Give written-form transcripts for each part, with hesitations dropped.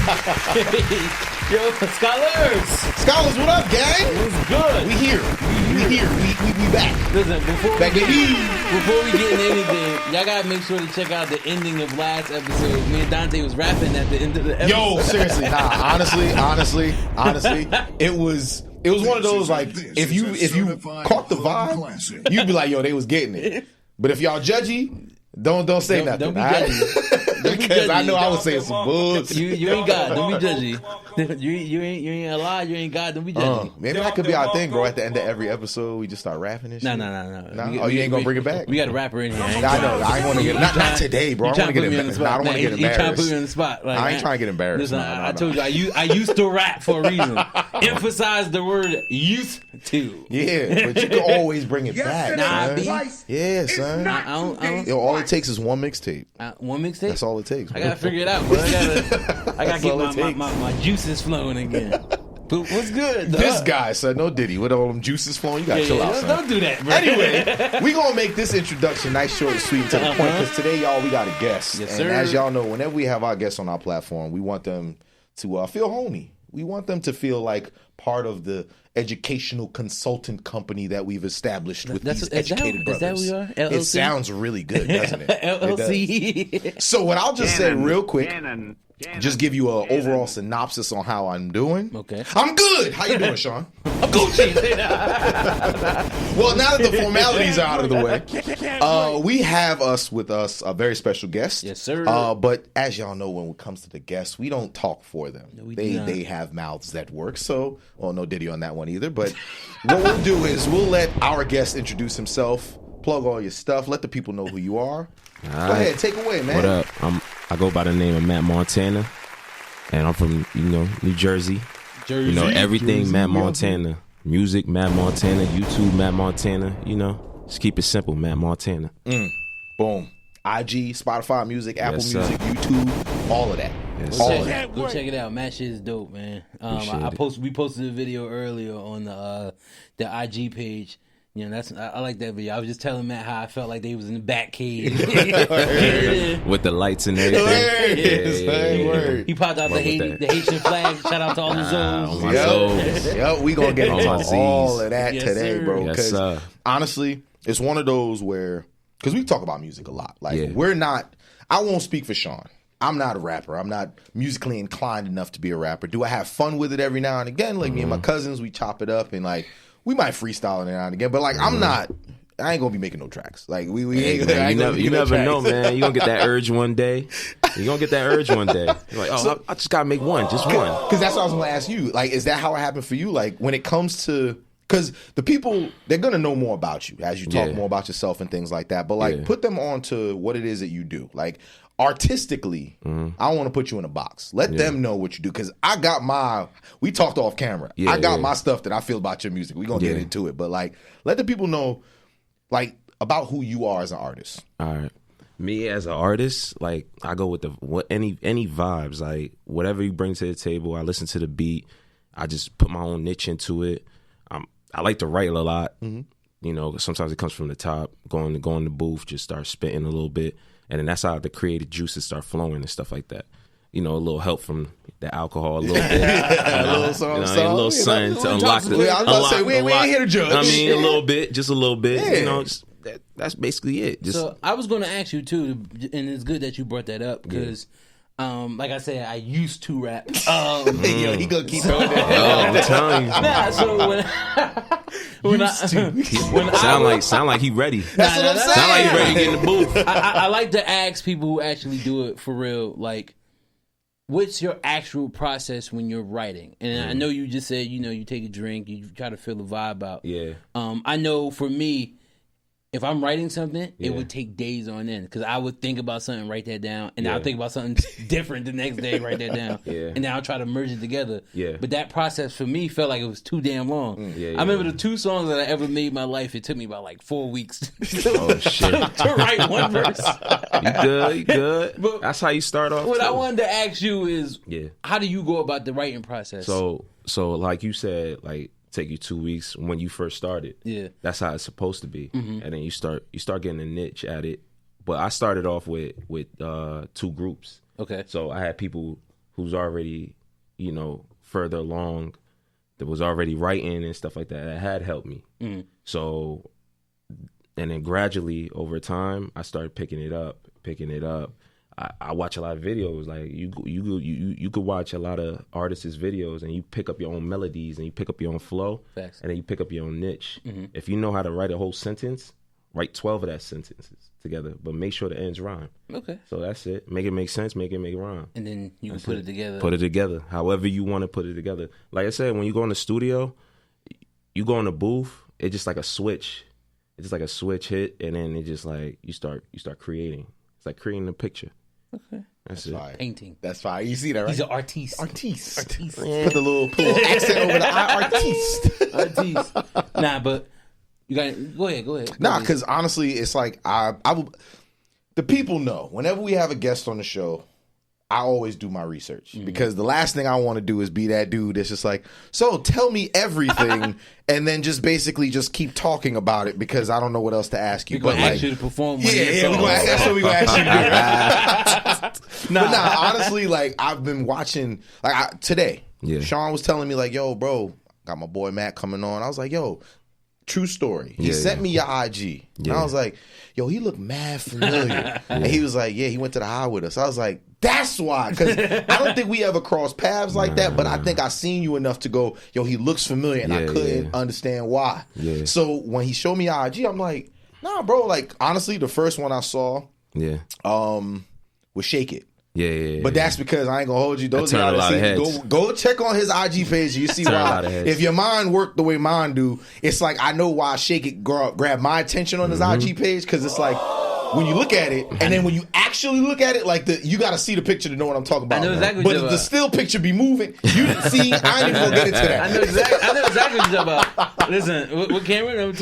Yo, Scholars! Scholars, what up, gang? It was good. We here. We back. Listen, before Back we in get into anything, y'all gotta make sure to check out the ending of last episode. Me and Dante was rapping at the end of the episode. Yo, seriously, honestly, it was one of those, like, if you caught the vibe, you'd be like, yo, they was getting it. But if y'all judgy, don't say nothing. Don't be all right? judgy. Because I know I was saying some bullshit. You ain't God. Don't be judgy. You ain't alive. You ain't God. Don't be judgy. Maybe that could be our thing, bro. At the end of every episode, we just start rapping and shit. No. Oh, you ain't gonna bring it back? We got a rapper in here. I know. I ain't want to get not today, bro. I want to get embarrassed. I don't want to get You trying to put embarrassed. me on the spot? Like, I ain't trying to get embarrassed. Listen, I told you I used to rap for a reason. Emphasize the word used to. Yeah, but you can always bring it back. Nah, son. Yeah, son. I don't. Yo, all it takes is one mixtape. One mixtape. That's all it takes. I gotta figure it out, but I gotta all it get takes. my juices flowing again. But what's good? This guy, son, no Diddy. With all them juices flowing, you gotta chill out, son. Don't do that, bro. Anyway, we gonna make this introduction nice, short, and sweet, and to the point. Because today, y'all, we got a guest, Yes, and sir. as y'all know, whenever we have our guests on our platform, we want them to feel homey. We want them to feel like part of the educational consultant company that we've established with these educated brothers. Is that what we are? LLC? It sounds really good, doesn't it? LLC. It does. So what I'll just say real quick, just give you an overall synopsis on how I'm doing. Okay. I'm good. How you doing, Sean? I'm Gucci. Well, now that the formalities are out of the way, we have with us a very special guest. Yes, sir. But as y'all know, when it comes to the guests, we don't talk for them. No, we do not. They have mouths that work. So, well, no Diddy on that one either. But what we'll do is we'll let our guest introduce himself, plug all your stuff, let the people know who you are. Go ahead, take away, man. What up? I go by the name of Matt Montana, and I'm from New Jersey. Everything Jersey, Matt Montana. Music Matt Montana. YouTube Matt Montana. Just keep it simple, Matt Montana. Boom. IG, Spotify Music, Apple Yes, Music, sir. YouTube, all of that. Yes, all sir. of that. Go check it out. Matt shit is dope, man. We posted a video earlier on the IG page. I like that video. I was just telling Matt how I felt like they was in the back cave With the lights and everything. Word. He popped out the Haitian flag. Shout out to all the zones. on my souls. Yep, we gonna get On into my Z's. all of that Yes, today, sir. bro. Yes, Because sir. honestly, it's one of those where, because we talk about music a lot. Like, Yeah. we're not, I won't speak for Sean. I'm not a rapper. I'm not musically inclined enough to be a rapper. Do I have fun with it every now and again? Like, me and my cousins, we chop it up and, like, we might freestyle it now and again. But, like, I ain't gonna be making no tracks. Like, we ain't Man, I ain't gonna you be making never no know, tracks. man. You're going to get that urge one day. You're like, I just got to make one. Just one. Because that's what I was going to ask you. Like, is that how it happened for you? Like, when it comes to, because the people, they're going to know more about you as you talk Yeah. more about yourself and things like that. But, like, Yeah. put them on to what it is that you do. Like, artistically, I don't want to put you in a box. Let them know what you do. Because I got we talked off camera. Yeah, I got yeah. my stuff that I feel about your music. We're going to get Yeah. into it. But, like, let the people know, like, about who you are as an artist. All right. Me as an artist, like, I go with any vibes, like whatever you bring to the table. I listen to the beat. I just put my own niche into it. I like to write a lot. Sometimes it comes from the top. Go in the booth, just start spitting a little bit, and then that's how the creative juices start flowing and stuff like that. A little help from the alcohol, a little bit, A little something to unlock the. I was about to say, we ain't here to judge. I mean, a little bit, just a little bit. Yeah. That's basically it. Just, So I was going to ask you too, and it's good that you brought that up because, like I said, I used to rap. Yo, he gonna keep doing that. I'm telling you. Nah, so Sound like he ready. That's what I'm saying. Sound like he ready to get in the booth. I like to ask people who actually do it for real, like, what's your actual process when you're writing? And I know you just said, you take a drink, you try to feel the vibe out. Yeah. I know for me, if I'm writing something, Yeah. it would take days on end because I would think about something, write that down, and Yeah. I'll think about something different the next day, write that down, Yeah. and then I'll try to merge it together. Yeah. But that process for me felt like it was too damn long. Yeah, I remember the 2 songs that I ever made in my life. It took me about like 4 weeks Oh shit. to write one verse. You good. But That's how you start off. What too. I wanted to ask you is, Yeah. how do you go about the writing process? So like you said, like take you 2 weeks when you first started. Yeah. That's how it's supposed to be. And then you start getting a niche at it. But I started off with 2 groups. Okay. So I had people who's already, further along, that was already writing and stuff like that had helped me. So, and then gradually over time, I started picking it up. I watch a lot of videos. Like you could watch a lot of artists' videos, and you pick up your own melodies, and you pick up your own flow, Facts. and then you pick up your own niche. If you know how to write a whole sentence, write 12 of that sentences together, but make sure the ends rhyme. Okay. So that's it. Make it make sense. Make it rhyme. And then you can put it together. Put it together, however you want to put it together. Like I said, when you go in the studio, you go in the booth. It's just like a switch. It's just like a switch hit, and then it just like you start creating. It's like creating a picture. Okay. That's it. Fire. Painting. That's fine. You see that, right? He's an artiste. Artiste. Put the little accent over the I, artiste. Artiste. Nah, but you got go ahead. Nah, because honestly, it's like I would. The people know whenever we have a guest on the show, I always do my research because the last thing I want to do is be that dude that's just like, so tell me everything, and then just basically just keep talking about it because I don't know what else to ask you. We're gonna But ask you to perform. One yeah, that's what we gonna ask you to do. But honestly, like I've been watching, like today, Sean was telling me like, yo, bro, got my boy Matt coming on. I was like, yo. True story. He sent me your IG. And I was like, yo, he looked mad familiar. And he was like, yeah, he went to the high with us. I was like, that's why. Because I don't think we ever crossed paths like that, but I think I seen you enough to go, yo, he looks familiar. And I couldn't understand why. So when he showed me your IG, I'm like, nah, bro. Like, honestly, the first one I saw was Shake It. Yeah. But that's because I ain't gonna hold you. Those are go check on his IG page. You see why. If your mind worked the way mine do, it's like I know why Shake It grabbed my attention on his IG page because it's like when you look at it, and then when you actually look at it, like you got to see the picture to know what I'm talking about. I know exactly. But if the still picture be moving, you didn't see. I ain't even gonna get into that. I know exactly what you're talking about. Listen, what camera?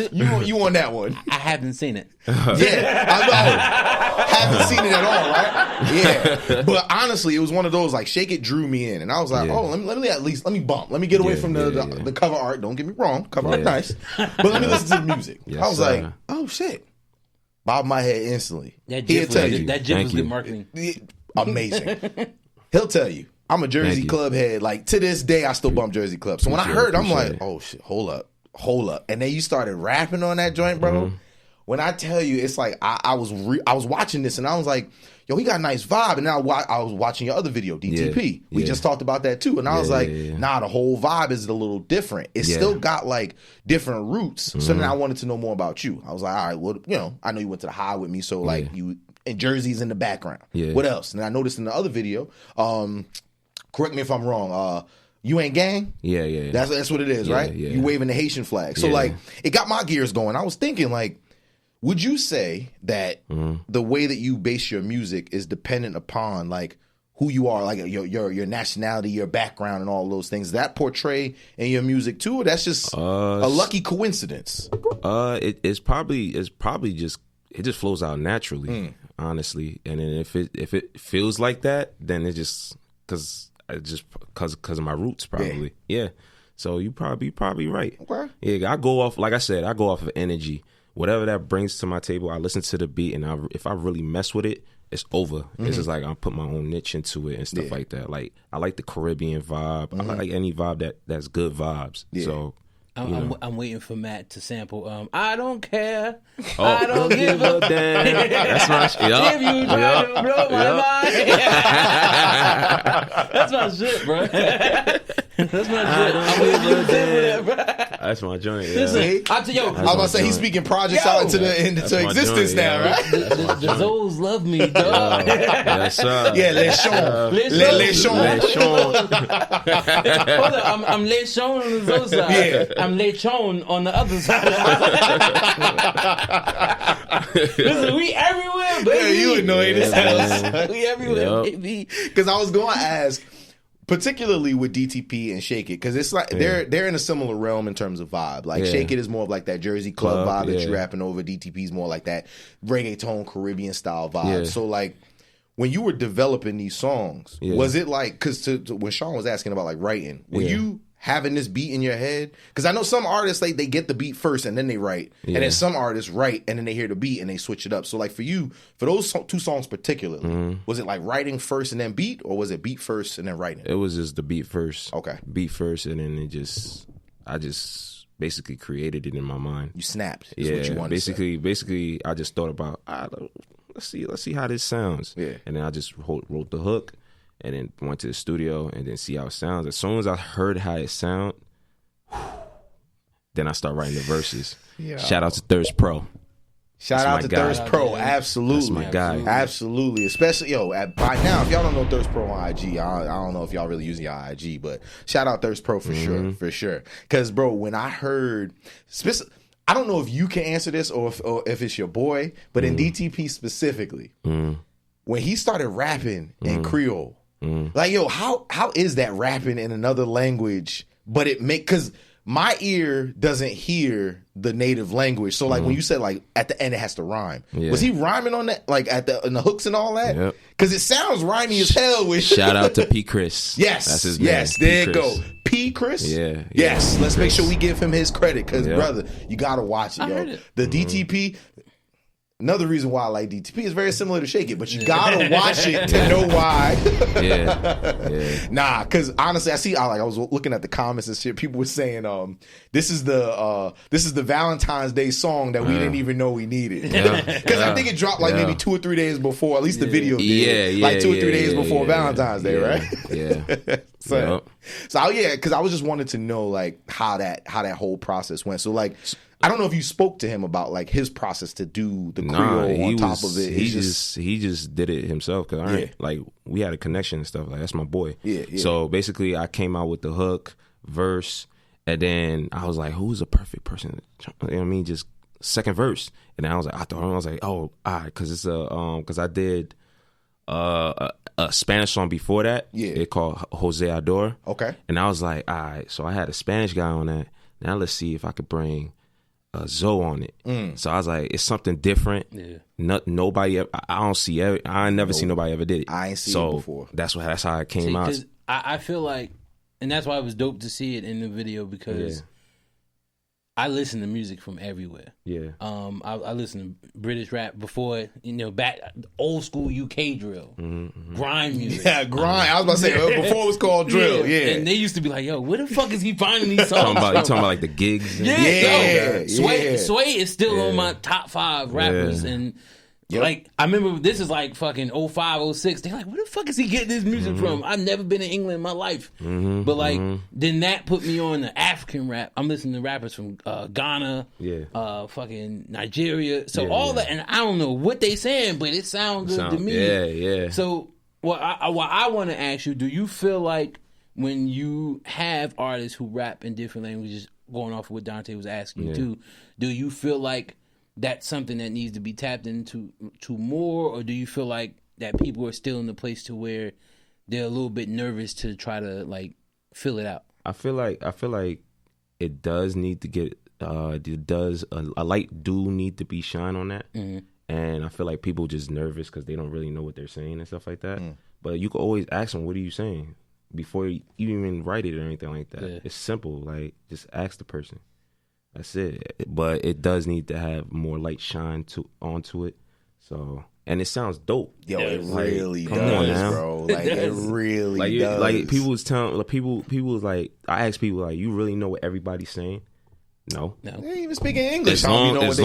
You on that one? I haven't seen it. Yeah, I know. Haven't seen it at all, right? Yeah, but honestly, it was one of those like Shake It drew me in, and I was like, oh, let me bump, let me get away from the cover art. Don't get me wrong, cover art nice, but let me listen to the music. I was like, oh shit, bob my head instantly. That GIF was good marketing. Amazing. He'll tell you. I'm a Jersey Club head. Like to this day, I still bump Jersey Club. So when I heard, I'm like, oh shit, hold up, and then you started rapping on that joint, bro. When I tell you, it's like I was watching this and I was like, yo, he got a nice vibe. And then I was watching your other video, DTP. We just talked about that too. And I was like, nah, the whole vibe is a little different. It still got like different roots. So then I wanted to know more about you. I was like, all right, well, I know you went to the high with me. So like you and Jersey's in the background. What else? And I noticed in the other video, correct me if I'm wrong, you ain't gang? Yeah. That's what it is, right? Yeah. You waving the Haitian flag. So like it got my gears going. I was thinking like, would you say that the way that you base your music is dependent upon like who you are, like your nationality, your background, and all those things that portray in your music too? Or that's just a lucky coincidence? It's probably just it just flows out naturally, honestly. And then if it feels like that, then it's just because of my roots, probably. Yeah. So you probably right. Okay. Yeah, I go off of energy. Whatever that brings to my table, I listen to the beat, and if I really mess with it, it's over. It's just like I put my own niche into it and stuff like that. Like I like the Caribbean vibe. I like any vibe that's good vibes. So I'm waiting for Matt to sample. I don't care. Oh, I don't give a damn. That's my shit. If you try to blow my mind. That's my shit, bro. That's my shit. I'm waiting for that, bro. That's my joint. Yeah. Listen, I was about to say he's speaking projects out into existence now, right? The Zoes love me, dog. Yes, sir. Yeah, Les Sean. Les Sean. Hold up, I'm Les Sean on the Zoe side. Yeah. I'm Les Sean on the other side. Listen, we everywhere, baby. Yeah, you annoying as hell. We everywhere, baby. Because I was going to ask, particularly with DTP and Shake It, because it's like they're in a similar realm in terms of vibe. Like Shake It is more of like that Jersey Club vibe that you're rapping over. DTP is more like that reggaeton Caribbean style vibe. So like when you were developing these songs, was it like, because when Sean was asking about like writing, were you having this beat in your head? Because I know some artists, like, they get the beat first and then they write. Yeah. And then some artists write and then they hear the beat and they switch it up. So, like, for you, for those two songs particularly, was it like writing first and then beat, or was it beat first and then writing? It was just the beat first. Okay. Beat first, and then I just basically created it in my mind. You snapped. That's what you wanted basically, I just thought about, let's see how this sounds. Yeah. And then I just wrote the hook, and then went to the studio and then see how it sounds. As soon as I heard how it sound, then I start writing the verses. Yeah. Shout out to Thirst Pro. Shout out to guy. Thirst Pro. Absolutely. That's my guy. Absolutely. Especially, by now, if y'all don't know Thirst Pro on IG, I don't know if y'all really using your IG, but shout out Thirst Pro for sure. Because, bro, when I heard, I don't know if you can answer this or if it's your boy, but in DTP specifically, when he started rapping in Creole, like, yo, how is that rapping in another language, but because my ear doesn't hear the native language. So, like, when you said, like, at the end it has to rhyme, was he rhyming on that, like, in the hooks and all that? Yep. Because it sounds rhymey as hell. With Shout out to P. Chris. Yes, that's his name. yes, there you P. go. P. Chris. Yeah. Yes, P. let's make Chris. sure we give him his credit, because brother, you gotta watch it, I yo. heard it. The DTP. Another reason why I like DTP is very similar to Shake It, but you gotta watch it to know why. Yeah. Nah, because honestly, I was looking at the comments and shit. People were saying, this is the Valentine's Day song that we didn't even know we needed. Because I think it dropped like maybe 2 or 3 days before. At least the video did. Like 2 or 3 days before Valentine's Day, right? Yeah. So because I was just wanted to know, like, how that whole process went. So, like, I don't know if you spoke to him about, like, his process to do the Creole on top of it. He just did it himself, because like, we had a connection and stuff. Like, that's my boy. Yeah. So basically, I came out with the hook, verse, and then I was like, who's a perfect person? You know what I mean? Just second verse, and then I was like, oh, because it's because I did a Spanish song before that. Yeah, it called Jose Ador. Okay, and I was like, all right, so I had a Spanish guy on that. Now let's see if I could bring Zoe on it. So I was like, it's something different. Yeah. Nobody ever, I never seen nobody ever did it. I ain't seen it before. That's how it came out. I feel like, and that's why it was dope to see it in the video, because I listen to music from everywhere. Yeah. I listen to British rap before, back old school UK drill, grime music. Yeah, grime. I was about to say before it was called drill. Yeah. And they used to be like, "Yo, where the fuck is he finding these songs?" You talking about like the gigs? Sway is still on my top 5 rappers, and like, I remember this is like fucking 05, 06. They're like, where the fuck is he getting this music from? I've never been in England in my life. But like, then that put me on the African rap. I'm listening to rappers from Ghana, fucking Nigeria. So all that, and I don't know what they saying, but it sounds good to me. Yeah. So what I want to ask you, do you feel like when you have artists who rap in different languages, going off of what Dante was asking you too, do you feel like that's something that needs to be tapped into more, or do you feel like that people are still in the place to where they're a little bit nervous to try to, like, fill it out? I feel like it does need to get a light do need to be shine on that, and I feel like people just nervous because they don't really know what they're saying and stuff like that. But you can always ask them, what are you saying, before you even write it or anything like that. It's simple, like, just ask the person. That's it. But it does need to have more light shine onto it. So, and it sounds dope. Yo, it really come does, on now, bro. Like, it really does. Like, people was telling, people was like, I asked people, like, you really know what everybody's saying? No. They ain't even speaking English. As long as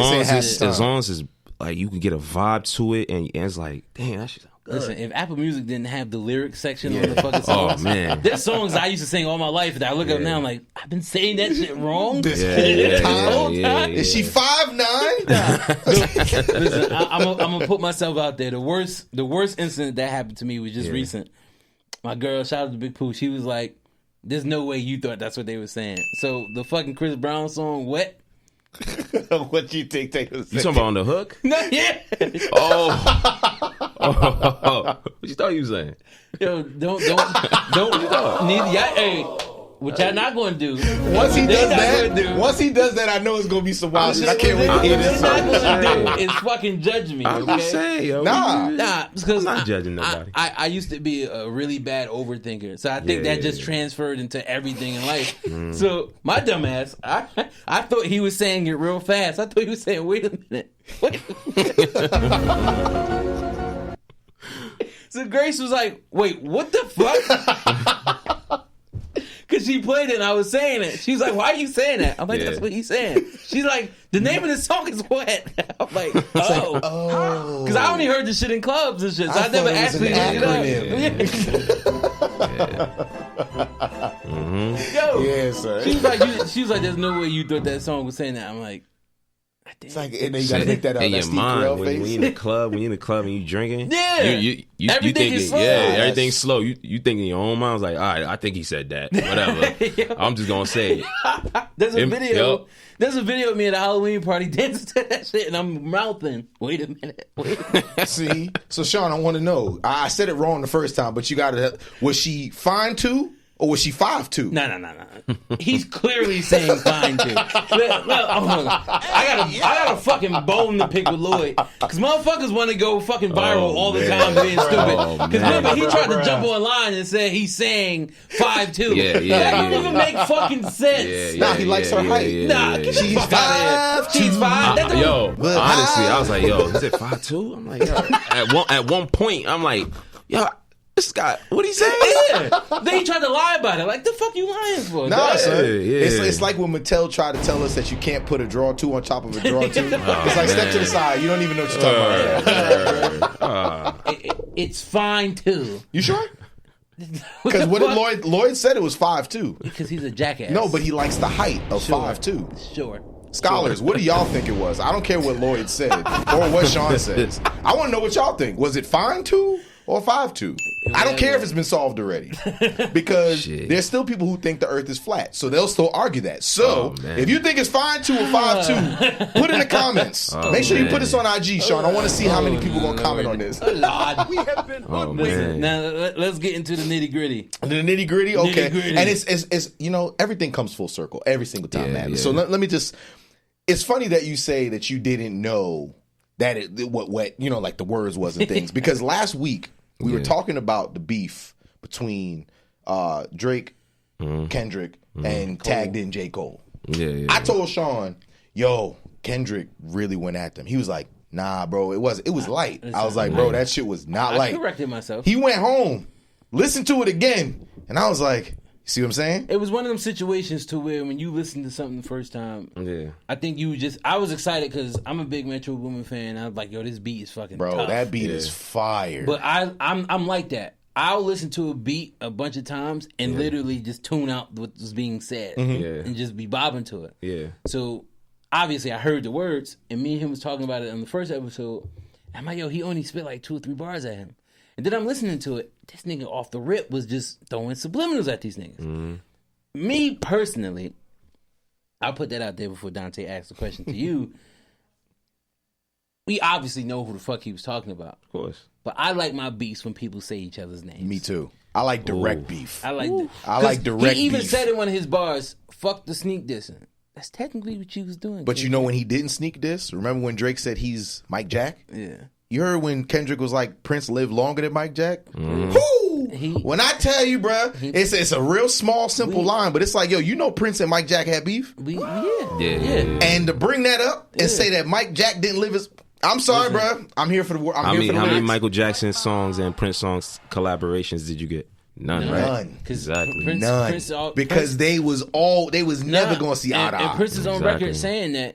it's like, you can get a vibe to it, and it's like, damn, that shit sound good. Listen, if Apple Music didn't have the lyrics section on the fucking songs, there's songs I used to sing all my life that I look up now, I'm like, I've been saying that shit wrong this whole time. Is she 5'9"? Listen, I'm gonna put myself out there. The worst incident that happened to me was just recent. My girl, shout out to Big Pooh, she was like, there's no way you thought that's what they were saying. So the fucking Chris Brown song, Wet. What you think they was saying? You talking about on the hook? No, yeah. What you thought you was saying? Yo, don't need hey, Which I'm not going to do. Once he does that, I know it's going to be some wild shit. I can't wait to hear this What song. I'm not going to do is fucking judge me. I'm Okay? just saying, yo. Nah. Because I'm not judging nobody. I used to be a really bad overthinker, so I think that just transferred into everything in life. So my dumb ass, I thought he was saying it real fast. I thought he was saying, "Wait a minute, wait." So Grace was like, "Wait, what the fuck?" Because she played it and I was saying it. She's like, "Why are you saying that?" I'm like, "That's what he's saying." She's like, "The name of the song is what?" I'm like, "Oh." Because I only heard this shit in clubs and shit. So I never actually looked it up. Yo, Yeah, sir. she was like, "There's no way you thought that song was saying that." I'm like, It's like, and then you got to make that in that your Steve mind Carell when face. you in the club, and you drinking. Yeah. you Everything thinking, is slow. everything's slow. You think in your own mind, I was like, all right, I think he said that. Whatever. I'm just gonna say it. There's a video. Yep. There's a video of me at a Halloween party dancing to that shit, and I'm mouthing. Wait a minute. See, so Sean, I want to know. I said it wrong the first time, but you got to. Was she fine too, or was she 5'2"? No. He's clearly saying fine too. I got a fucking bone to pick with Lloyd because motherfuckers want to go fucking viral all the time being stupid. Because remember, he tried to jump online and say he's saying 5'2". That don't even make fucking sense. He likes her height. Nah, get the fuck out of here. She's 5. That don't- Yo, honestly, I was like, yo, is it 5'2"? I'm like, yo. At one point, I'm like, yo, this guy, what he saying? Yeah. Then he tried to lie about it. Like, the fuck you lying for? Nah, dog? son. Yeah. It's like when Mattel tried to tell us that you can't put a draw 2 on top of a draw 2. It's like, step to the side. You don't even know what you're talking about. It's fine too. You sure? Because what did Lloyd said it was 5'2". Because he's a jackass. No, but he likes the height of 5'2". Sure. Scholars, what do y'all think it was? I don't care what Lloyd said or what Sean says. I want to know what y'all think. Was it fine 2 or 5'2"? I don't care if it's been solved already, because there's still people who think the Earth is flat, so they'll still argue that. So if you think it's fine 2 or 5'2", put in the comments. Make sure you put this on IG, Sean. I want to see how many people gonna comment on this. Lord. We have been Listen, now let's get into the nitty gritty. The nitty gritty, okay. Nitty-gritty. And it's everything comes full circle every single time, man. So let me just. It's funny that you say that you didn't know that what like the words wasn't things, because last week we were talking about the beef between Drake, Kendrick, and tagged in J. Cole. I told Sean, yo, Kendrick really went at them. He was like, nah, bro, it was light. I was like, bro, that shit was not light. I corrected myself. He went home, listened to it again, and I was like, see what I'm saying? It was one of them situations to where when you listen to something the first time, I think I was excited because I'm a big Metro Boomin fan. I was like, yo, this beat is fucking tough. That beat is fire. But I'm like that. I'll listen to a beat a bunch of times and literally just tune out what was being said and just be bobbing to it. Yeah. So obviously I heard the words, and me and him was talking about it on the first episode. I'm like, yo, he only spit like 2 or 3 bars at him. And then I'm listening to it. This nigga off the rip was just throwing subliminals at these niggas. Me personally, I'll put that out there before Dante asks the question to you. We obviously know who the fuck he was talking about. Of course. But I like my beefs when people say each other's names. Me too. I like direct beef. I like direct He even beef. said in one of his bars, fuck the sneak dissing. That's technically what you was doing. But you know when he didn't sneak diss? Remember when Drake said he's Mike Jack? Yeah. You heard when Kendrick was like, Prince lived longer than Mike Jack? Whoo! When I tell you, bruh, it's a real small, simple line, but it's like, yo, you know Prince and Mike Jack had beef? Yeah. And to bring that up and say that Mike Jack didn't live his... I'm sorry, bruh. I'm here for the... How many Michael Jackson songs and Prince songs collaborations did you get? None, right? Exactly. None. Because they was never going to see eye to eye. And Prince is on record saying that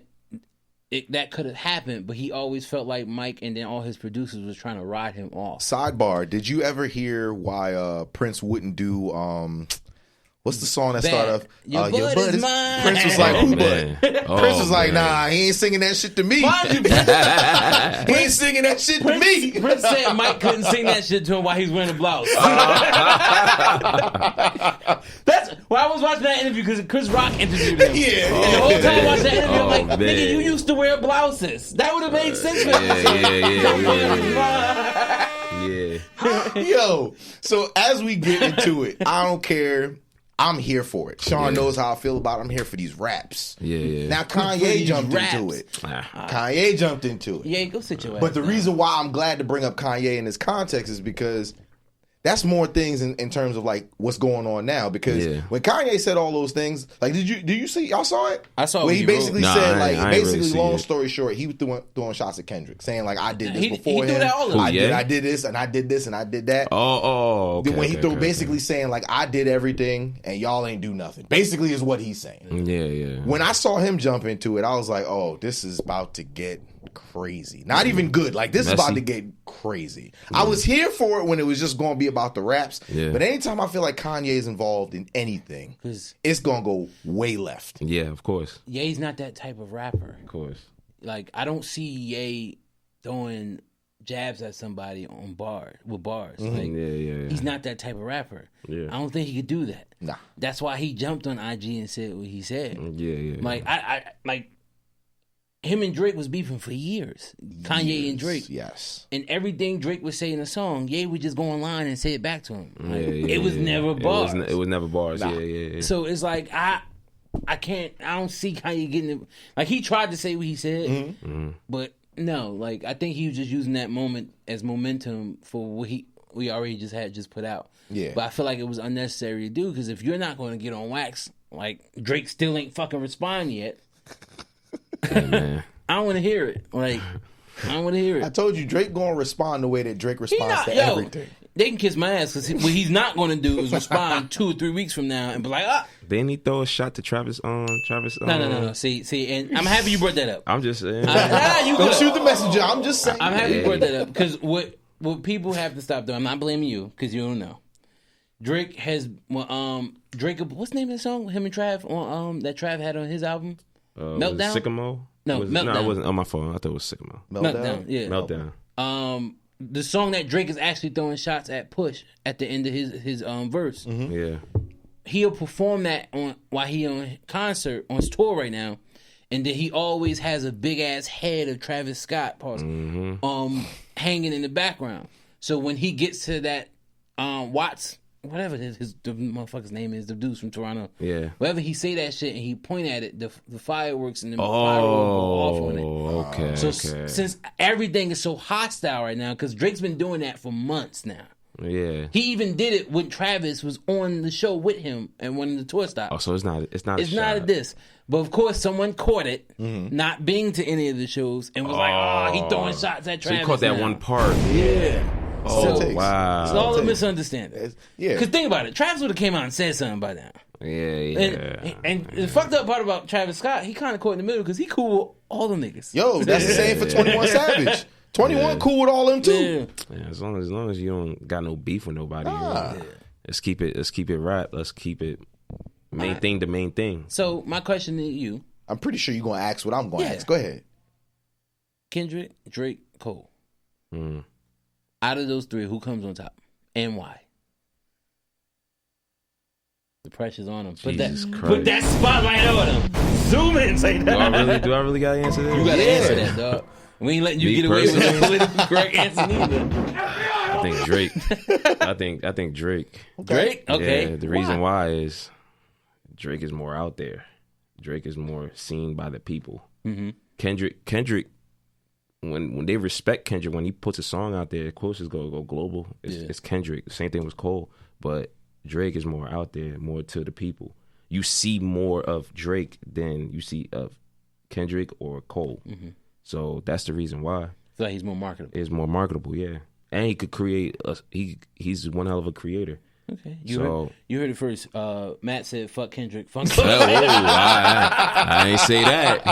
that could have happened, but he always felt like Mike and then all his producers was trying to ride him off. Sidebar, did you ever hear why Prince wouldn't do what's the song that started off? Your butt is mine. Prince was like, who butt? Prince was like, nah, he ain't singing that shit to me. He ain't singing that shit to me. Prince said Mike couldn't sing that shit to him while he's wearing a blouse. That's why I was watching that interview, because Chris Rock interviewed him. And the whole time I watched that interview, I'm like, nigga, you used to wear blouses. That would have made sense for Yo, so as we get into it, I don't care. I'm here for it. Sean knows how I feel about it. I'm here for these raps. Yeah. Now Kanye jumped into it. Kanye jumped into it. Yeah, go sit your ass. But the reason why I'm glad to bring up Kanye in this context is because that's more things in terms of like what's going on now. Because when Kanye said all those things, like did you see? Y'all saw it? I saw. Where he basically said like really long story short, he was throwing shots at Kendrick, saying like I did this before him. I did this and I did this and I did that. Okay. When he basically saying like I did everything and y'all ain't do nothing. Basically is what he's saying. Yeah. When I saw him jump into it, I was like, oh, this is about to get crazy. Not even good. Like this is about to get crazy. I was here for it when it was just going to be about the raps. Yeah. But anytime I feel like Kanye is involved in anything, it's going to go way left. Yeah, of course. Ye's not that type of rapper. Of course. Like I don't see Ye throwing jabs at somebody on with bars. Like he's not that type of rapper. Yeah. I don't think he could do that. Nah. That's why he jumped on IG and said what he said. Yeah. Like I like him and Drake was beefing for years. Kanye and Drake. Yes. And everything Drake would say in the song, Ye would just go online and say it back to him. Like, it was never bars. It was never bars. Nah. Yeah. So it's like I don't see Kanye getting it. Like he tried to say what he said, but no. Like I think he was just using that moment as momentum for what we already just put out. Yeah. But I feel like it was unnecessary to do because if you're not going to get on wax, like Drake still ain't fucking respond yet. Yeah, man. I don't want to hear it. Like I don't want to hear it. I told you Drake going to respond the way that Drake responds to everything. They can kiss my ass because what he's not going to do is respond 2 or 3 weeks from now and be like, Didn't he throw a shot to Travis? No. See, and I'm happy you brought that up. I'm just saying. Don't shoot the messenger. I'm just saying. I'm happy you brought that up because what people have to stop doing. I'm not blaming you because you don't know. Drake has Drake. What's the name of the song? Him and Trav on that Trav had on his album. Meltdown. Sycamore. No, Meltdown. No, it wasn't on my phone. I thought it was Sycamore. Meltdown. Yeah. Meltdown. The song that Drake is actually throwing shots at Push at the end of his verse. Mm-hmm. Yeah. He'll perform that while he on concert on his tour right now, and then he always has a big ass head of Travis Scott hanging in the background. So when he gets to that Watts, whatever the motherfucker's name is, the dudes from Toronto. Yeah. Whenever he say that shit and he point at it, the fireworks and the fireworks go off on it. Okay. So since everything is so hostile right now, because Drake's been doing that for months now. Yeah. He even did it when Travis was on the show with him and when the tour stopped. Oh, so it's not a diss. But of course, someone caught it, not being to any of the shows, and was like, he throwing shots at Travis. So he caught that one part. Yeah. Oh, wow. It's all a misunderstanding. Yeah. Because think about it. Travis would have came out and said something by now. Yeah. And the fucked up part about Travis Scott, he kind of caught in the middle because he cool with all them niggas. Yo, that's the same for 21 Savage. 21 cool with all them too. Yeah, as long as you don't got no beef with nobody. Let's keep it rap. Let's keep it main thing. So my question to you. I'm pretty sure you're going to ask what I'm going to ask. Go ahead. Kendrick, Drake, Cole. Out of those three, who comes on top and why? The pressure's on him. Put that spotlight on him. Zoom in, say that. Do I really got to answer that? You got to answer that, dog. We ain't letting you get away with the politically correct answer neither. I think Drake. I think Drake. Drake? Okay. Yeah, the reason why is Drake is more out there. Drake is more seen by the people. Mm-hmm. Kendrick. When they respect Kendrick, when he puts a song out there, of course it's go global. It's Kendrick. Same thing with Cole, but Drake is more out there, more to the people. You see more of Drake than you see of Kendrick or Cole. Mm-hmm. So that's the reason why. I feel like he's more marketable. He's more marketable, yeah. And he could create. He's one hell of a creator. Okay, you heard it first. Matt said, "Fuck Kendrick." Fuck. I ain't say that.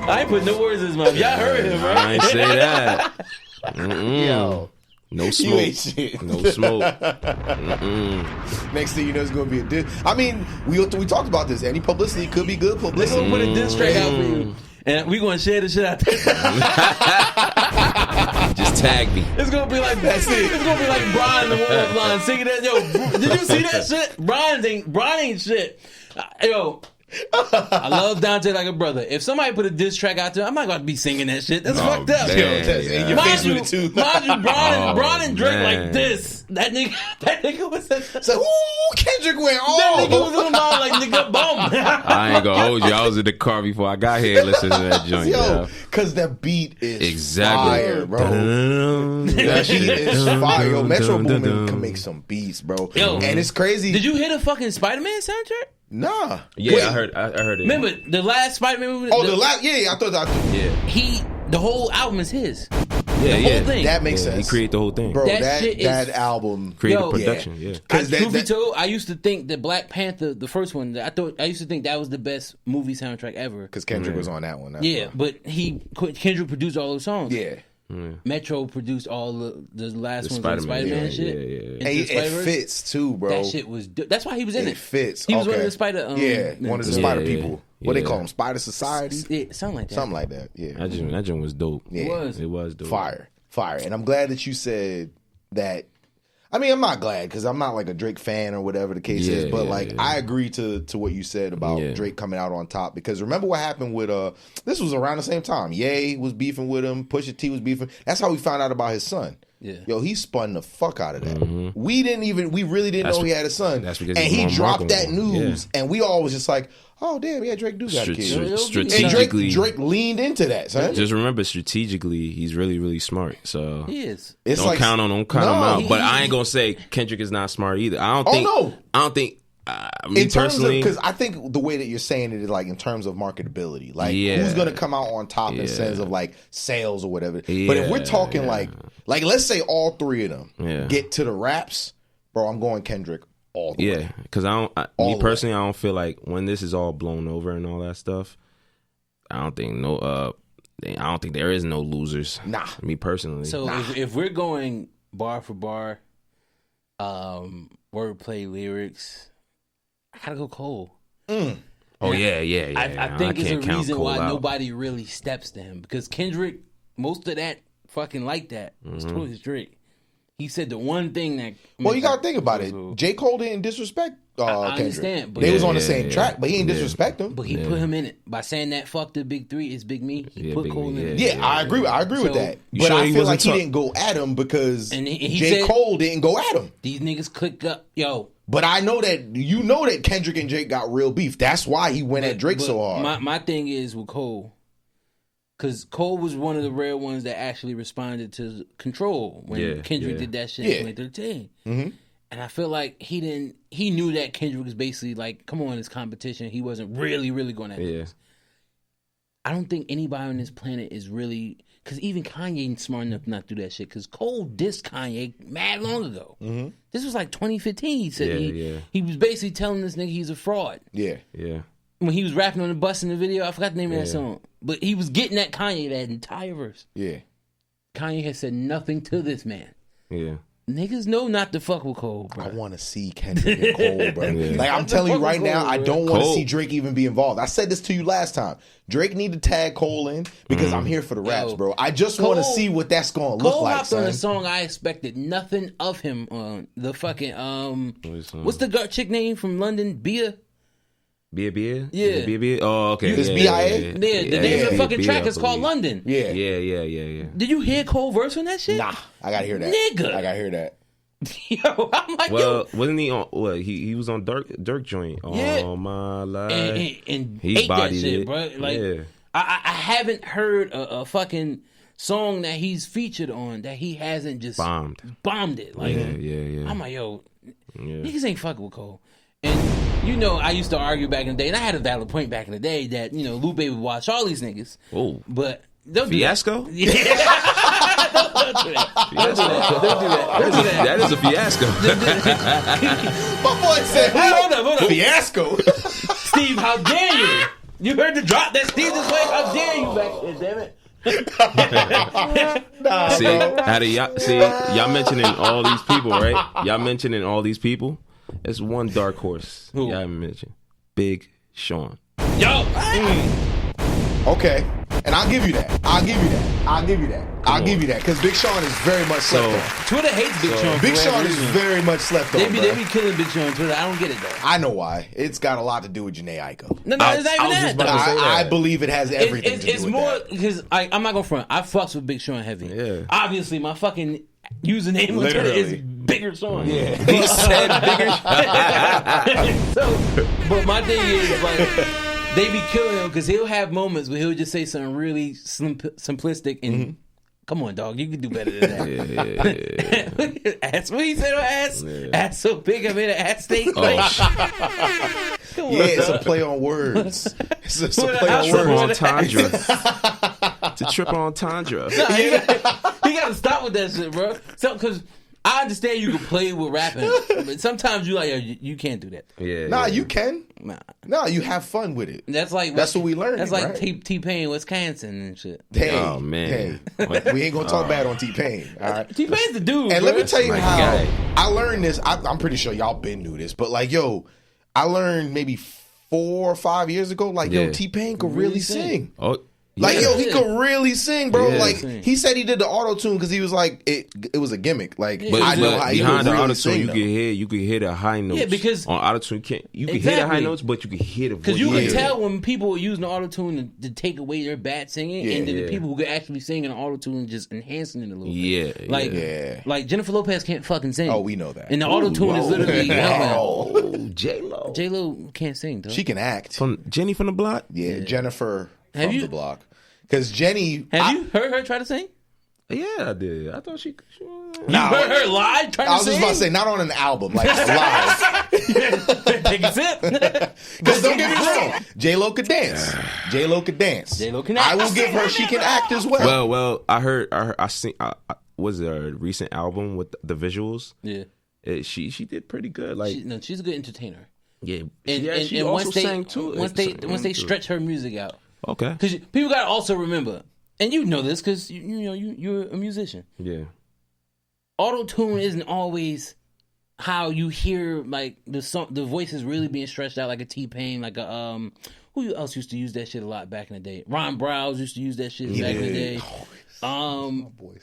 I ain't put no words in his mouth. Y'all heard him, right? I ain't say that. Yo. No smoke. You ain't shit. No smoke. Next thing you know, it's going to be a diss. I mean, we talked about this. Any publicity could be good publicity. They're going to put a diss track out for you. And we're going to share the shit out there. Just tag me. It's going to be like It's going to be like Brian the warm-up line singing that. Yo, did you see that shit? Brian ain't shit. Yo, I love Dante like a brother. If somebody put a diss track out there, I'm not going to be singing that shit. That's fucked up. And your face with it too. Mind you, Braun and Drake like this. That nigga was like, ooh, Kendrick went all. That nigga was in the mind like, nigga, boom. I ain't gonna hold you. I was in the car before I got here listening to that joint. Yo, because that beat is fire, bro. That beat is fire. Yo, Metro Boomin can make some beats, bro. Yo, and it's crazy. Did you hear the fucking Spider-Man soundtrack? Nah. Yeah, wait. I heard it. Remember the last Spider-Man movie? Oh, the last. Yeah, I thought that. Yeah. The whole album is his. Yeah, the whole thing. That makes sense. He created the whole thing, bro. That album created production. Yeah. Truth be told, I used to think that Black Panther, the first one, I used to think that was the best movie soundtrack ever. Because Kendrick was on that one. But Kendrick produced all those songs. Yeah. Metro produced all the last ones, the Spider-Man shit. And it fits too, bro. That shit was. That's why he was in it. It fits. He was one of the Spider. One of the Spider people. What they call them? Spider Society. Something like that. Something like that. Yeah. That joint was dope. Yeah. It was dope. Fire. And I'm glad that you said that. I mean, I'm not glad because I'm not like a Drake fan or whatever the case is, but I agree to what you said about Drake coming out on top because remember what happened with this was around the same time. Ye was beefing with him, Pusha T was beefing. That's how we found out about his son. Yeah. Yo, he spun the fuck out of that. Mm-hmm. We really didn't know he had a son. That's because he dropped that news and we all was just like, oh damn, yeah, Drake do got a kid. Strategically, and Drake leaned into that, son. Just remember, strategically, he's really, really smart. So he is. Don't count him out. But I ain't gonna say Kendrick is not smart either. I don't think. In terms of, because I think the way that you're saying it is like in terms of marketability, like who's gonna come out on top in sense of like sales or whatever. But if we're talking like let's say all three of them get to the raps, bro, I'm going Kendrick all the way. Yeah, because I don't feel like when this is all blown over and all that stuff, I don't think there is no losers. Nah, me personally. So if we're going bar for bar, wordplay, lyrics. I gotta go Cole. Oh yeah. I think it's a reason why nobody really steps to him because Kendrick, most of that fucking like that was towards Drake. He said the one thing that. Well, you gotta think about it. J. Cole didn't disrespect I Kendrick. understand, but they was on the same track, but he didn't disrespect him. But he put him in it by saying that fuck the big three is Big Me. He put Cole in it. Yeah, I agree with that. But I feel like he didn't go at him because J. Cole didn't go at him. These niggas clicked up, yo. But I know that Kendrick and Drake got real beef. That's why he went at Drake so hard. My thing is with Cole, because Cole was one of the rare ones that actually responded to Control when Kendrick did that shit in 2013. Mm-hmm. And I feel like he knew that Kendrick was basically like, come on, it's competition. He wasn't really, really going at this. I don't think anybody on this planet is really, because even Kanye ain't smart enough not to do that shit. Because Cole dissed Kanye mad long ago. Mm-hmm. This was like 2015. He said he was basically telling this nigga he's a fraud. Yeah. When he was rapping on the bus in the video, I forgot the name of that song. But he was getting at Kanye that entire verse. Yeah. Kanye has said nothing to this man. Yeah. Niggas know not to fuck with Cole, bro. I want to see Kendrick and Cole, bro. Like, I'm telling you right now, I don't want to see Drake even be involved. I said this to you last time. Drake need to tag Cole in because I'm here for the raps, bro. I just want to see what that's going to look like, son. Cole hopped on a song I expected nothing of him on. The fucking, what's the chick name from London? Bia? Bia? Yeah. Bia? Oh, okay. This B.I.A.? The name of the fucking track is called London. Yeah. Did you hear Cole verse on that shit? Nah, I gotta hear that. Nigga. I gotta hear that. Yo, I'm like, wasn't he on? Well, he was on Dirk joint. Oh my life, and he ate bodied that shit, it, bro. Like, I haven't heard a fucking song that he's featured on that he hasn't just bombed it. Like, I'm like, yo, niggas ain't fucking with Cole. And you know, I used to argue back in the day, and I had a valid point back in the day that Lupe would watch all these niggas. Oh, but don't fiasco. Do that. Don't do that. That is a fiasco. My boy said, hold up. Fiasco. Steve, how dare you? You heard the drop that Steve this way? How dare you back there, damn it. Y'all mentioning all these people, right? Y'all mentioning all these people. It's one dark horse. Who? Y'all mentioned Big Sean. Yo. Okay. And I'll give you that. I'll give you that. Because Big Sean is very much slept on. Twitter hates Big Sean. Big Sean is very much slept on. They be killing Big Sean on Twitter. I don't get it though. I know why. It's got a lot to do with Jhené Aiko. No, it's not even that. I believe it has everything to do with that. It's more because I'm not gonna front. I fucks with Big Sean heavy. Yeah. Obviously, my fucking username on Twitter is Bigger Sean. Yeah. He said Bigger So, but my thing is like they be killing him because he'll have moments where he'll just say something really simplistic and. Come on, dog. You can do better than that. Yeah. Ass. What he said on ass? Yeah. Ass so big I made an ass steak. Oh, Come on, it's a play on words. It's a play on words. It's a triple entendre. Nah, you got to stop with that shit, bro. So, because I understand you can play with rapping, but sometimes you can't do that. Yeah. You can. Nah, you have fun with it. That's what we learned. That's like right? T-Pain, Wisconsin and shit. Hey, oh man, we ain't gonna talk bad on T-Pain. All right, T-Pain's the dude. And bro. let me tell you how I learned this. I'm pretty sure y'all been knew this, but like, I learned maybe 4 or 5 years ago. Like, T-Pain could really sing. Oh. Like, he could really sing, bro. Yeah, he said he did the auto-tune because he was like, it was a gimmick. Like, but I know how he behind the really auto-tune, you could hear the high notes. Yeah, because on auto-tune, you can hear the high notes, but you can hear the voice. Because you can tell when people are using the auto-tune to take away their bad singing, and then the people who could actually sing in the auto-tune just enhancing it a little bit. Like Jennifer Lopez can't fucking sing. Oh, we know that. And the auto-tune is literally J-Lo. J-Lo can't sing, though. She can act. From Jenny from the Block? Yeah, Jennifer from the Block. Because Jenny... Have you heard her try to sing? Yeah, I did. I thought she you heard her live trying to sing? I was just about to say, not on an album, like live. Take a sip. Because don't get me wrong, J-Lo could dance. J-Lo can act. I will give her, she can act as well. Well, I seen, was it a recent album with the visuals? Yeah. She did pretty good. Like she's a good entertainer. Yeah. She also sang too. Once they stretch her music out. Okay. Because people got to also remember, and you know this because you're a musician. Yeah. Auto-tune isn't always how you hear like the voices really being stretched out, like a T-Pain, like a who else used to use that shit a lot back in the day? Ron Browse used to use that shit back in the day.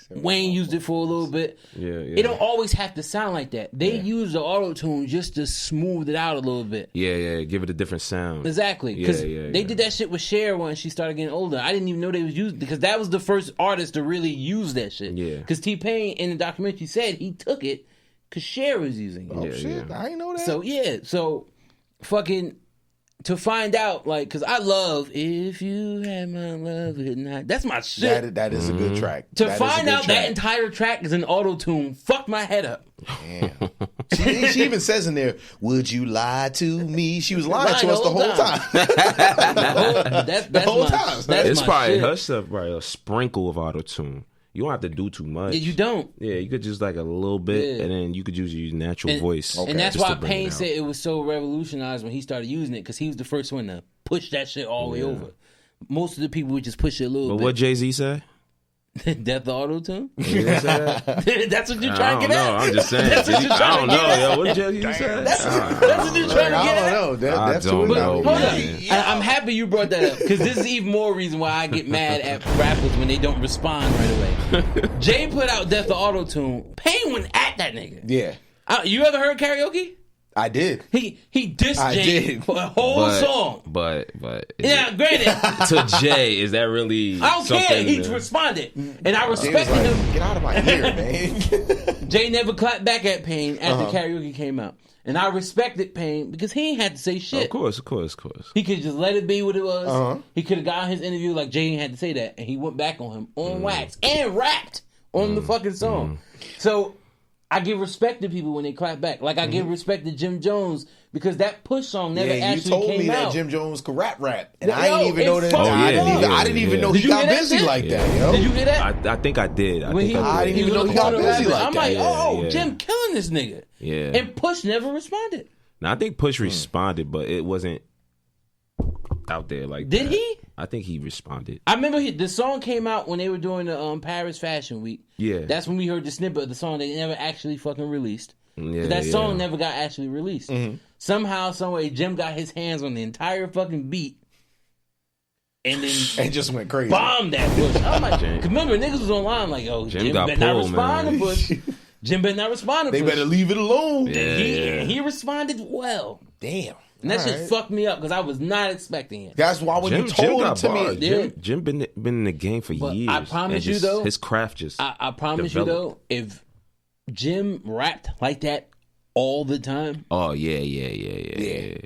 Wayne used it for a little bit. Yeah. It don't always have to sound like that. They use the auto-tune just to smooth it out a little bit. Yeah, give it a different sound. Exactly. Because they did that shit with Cher when she started getting older. I didn't even know they was using, because that was the first artist to really use that shit. Yeah. Because T-Pain in the documentary said he took it because Cher was using it. Oh shit, I didn't know that. So fucking... To find out, like, because I love If You Had My Love at Night. That's my shit. That is a good track. To find out that entire track is an auto-tune fucked my head up. Damn. she even says in there, "Would you lie to me?" She was lying to us the whole time. The whole time. It's probably her stuff, right? A sprinkle of auto-tune. You don't have to do too much. Yeah, you don't. Yeah, you could just like a little bit, and then you could use your natural voice. Okay. And that's why Payne said it was so revolutionized when he started using it, because he was the first one to push that shit all the way over. Most of the people would just push it a little bit. But what Jay-Z say? Death the auto-tune? That's what you're trying to get at? No, I'm just saying. I don't know. Yo, what did Jay-Z say? That's what you're trying to get at? I don't know. Hold on. I'm happy you brought that up, because this is even more reason why I get mad at rappers when they don't respond right away. Jay put out Death the Auto-Tune. Payne went at that nigga. Yeah. You ever heard Karaoke? I did. He dissed Jay for a whole song. But yeah, granted. To Jay, is that really? I don't care. He responded, and I respected him. Get out of my ear, man. Jay never clapped back at Payne after Karaoke came out, and I respected Payne because he ain't had to say shit. Of course. He could just let it be what it was. He could have gotten his interview like Jay ain't had to say that, and he went back on him on wax and rapped on the fucking song. So I give respect to people when they clap back. Like I give respect to Jim Jones because that Push song never actually came out. You told me that Jim Jones could rap, and I didn't even know that. I didn't even know he got busy like that. Yo. Did you hear that? I think I did. I didn't even know he got busy like that. I'm like, Jim killing this nigga. Yeah. And Push never responded. Now I think Push responded, but it wasn't out there like that. Did he? I think he responded. I remember the song came out when they were doing the Paris Fashion Week. Yeah. That's when we heard the snippet of the song they never actually fucking released. Yeah, that song never got actually released. Somehow, someway, Jim got his hands on the entire fucking beat and then and just went crazy. Bombed that Bush. I'm like, remember niggas was online like, yo, Jim better not respond to Bush. Jim better not respond to Bush. They better leave it alone. And he responded well. Damn. And that shit fucked me up because I was not expecting it. That's why when you told it to me, Jim been in the game for years. I promise you though, his craft just. I promise you though, if Jim rapped like that all the time, oh yeah.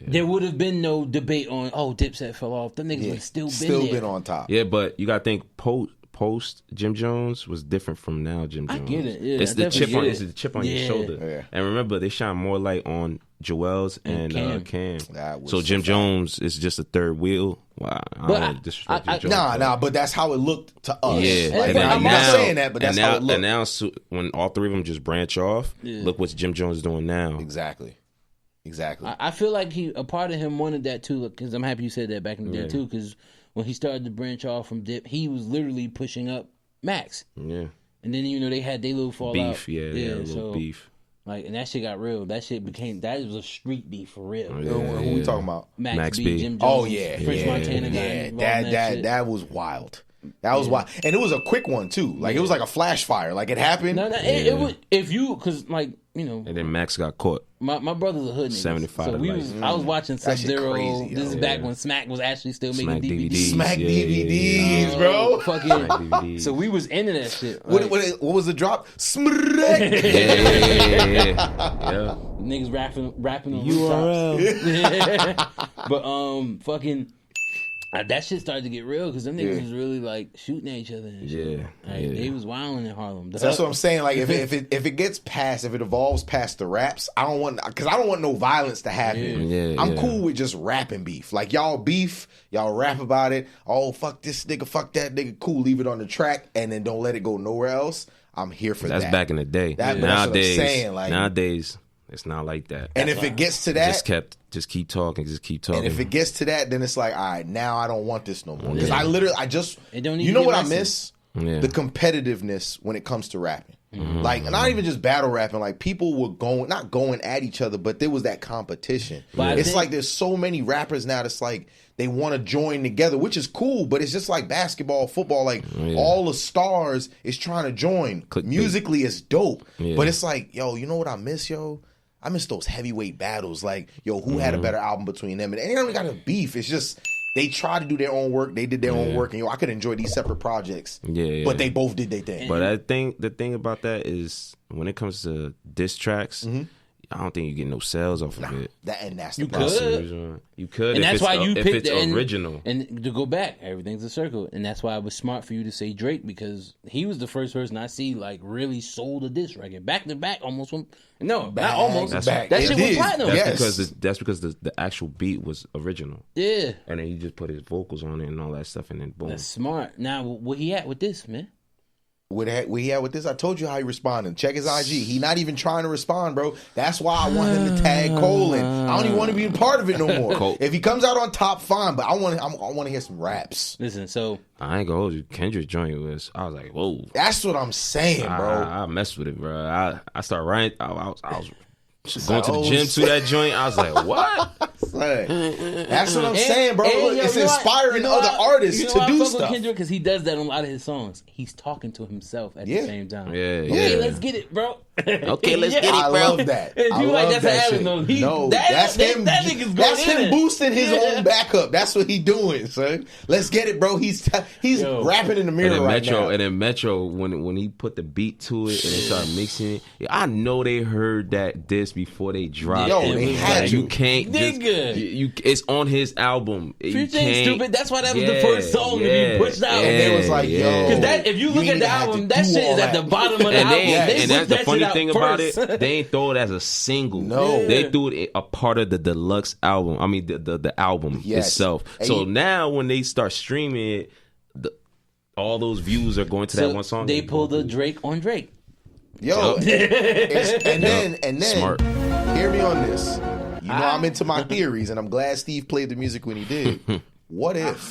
there would have been no debate on Dipset fell off. Them niggas would still been on top. Yeah, but you gotta think post Jim Jones was different from now Jim Jones. I get it. Yeah, it's the chip on your shoulder. Yeah. And remember, they shine more light on Joel's and Cam. So Jim Jones is just a third wheel. Wow, I don't disrespect Jim Jones. Nah, but that's how it looked to us. Yeah, like, I'm not saying that, but that's how it looked. And now, when all three of them just branch off, look what Jim Jones is doing now. Exactly. I feel like a part of him wanted that too, because I'm happy you said that back in the day too, because when he started to branch off from Dip, he was literally pushing up Max. Yeah. And then, they had their little fallout. Beef, little beef. Like, and that shit got real. That was a street beef for real. Who we talking about? Max B. Jim Jones. French Montana guy. That was wild. That was wild. And it was a quick one too. Like, it was like a flash fire. Like, it happened. It was, because like, and then Max got caught. My brother's a hood nigga. 75. So I was watching Sub-Zero. This is back when Smack was actually still making DVDs. Smack DVDs, bro. Fucking. So we was into that shit. Like, what was the drop? Yeah. Niggas rapping on URL. But fucking. That shit started to get real because them niggas was really like shooting at each other and shit. They was wilding in Harlem. That's what I'm saying. Like if it gets past, if it evolves past the raps, I don't want no violence to happen. I'm cool with just rapping beef. Like y'all beef, y'all rap about it. Oh, fuck this nigga, fuck that nigga. Cool, leave it on the track and then don't let it go nowhere else. I'm here for that. That's back in the day. That's what I'm saying. Like nowadays. It's not like that. And if it gets to that, just keep talking. And if it gets to that, then it's like, all right, now I don't want this no more. Because you know what I miss? Yeah. The competitiveness when it comes to rapping. Mm-hmm. Like, not even just battle rapping. Like, people were not going at each other, but there was that competition. It's like there's so many rappers now that's like they want to join together, which is cool, but it's just like basketball, football. Like, all the stars is trying to join. Musically, it's dope. Yeah. But it's like, yo, you know what I miss, yo? I miss those heavyweight battles. Like, yo, who had a better album between them? And they don't got a beef. It's just they try to do their own work. They did their own work. And, yo, I could enjoy these separate projects. But they both did their thing. But the thing about that is when it comes to diss tracks, I don't think you get no sales off of it. That's the You could. And that's why you picked the original. And to go back, everything's a circle. And that's why it was smart for you to say Drake, because he was the first person I see like really sold a diss record back to back almost. Not almost. That shit was platinum. That's because the actual beat was original. Yeah. And then he just put his vocals on it and all that stuff, and then boom. That's smart. Now, where he at with this, man? Where he at with this? I told you how he responded. Check his IG. He not even trying to respond, bro. That's why I want him to tag Cole in. I don't even want to be a part of it no more. If he comes out on top, fine. But I want to hear some raps. Listen, so I ain't gonna hold you. Kendrick joint was. I was like, whoa. That's what I'm saying, bro. I messed with it, bro. I started writing. I was going to the gym to that joint. I was like, what? That's what I'm saying, bro. Look, it's inspiring other artists to do stuff. Kendrick, because he does that on a lot of his songs. He's talking to himself at the same time. Okay, let's get it, bro. Okay, let's get it, bro. I love that. That's him boosting his own backup. That's what he doing, son. Let's get it, bro. He's rapping in the mirror right now. And then Metro, when he put the beat to it and they started mixing it, I know they heard that disc before they dropped it. They had you can't it's on his album. Future ain't stupid. That's why that was the first song to be pushed out. And they was like, yo. Because if you look at the album, that shit is at the bottom of the album. And that's the funny thing about it. They ain't throw it as a single. No. They threw it a part of the deluxe album. I mean, the album itself. So now when they start streaming it, all those views are going to that one song. They pulled the Drake on Drake. Yo. And then smart. Hear me on this. You know I'm into my theories, and I'm glad Steve played the music when he did. What if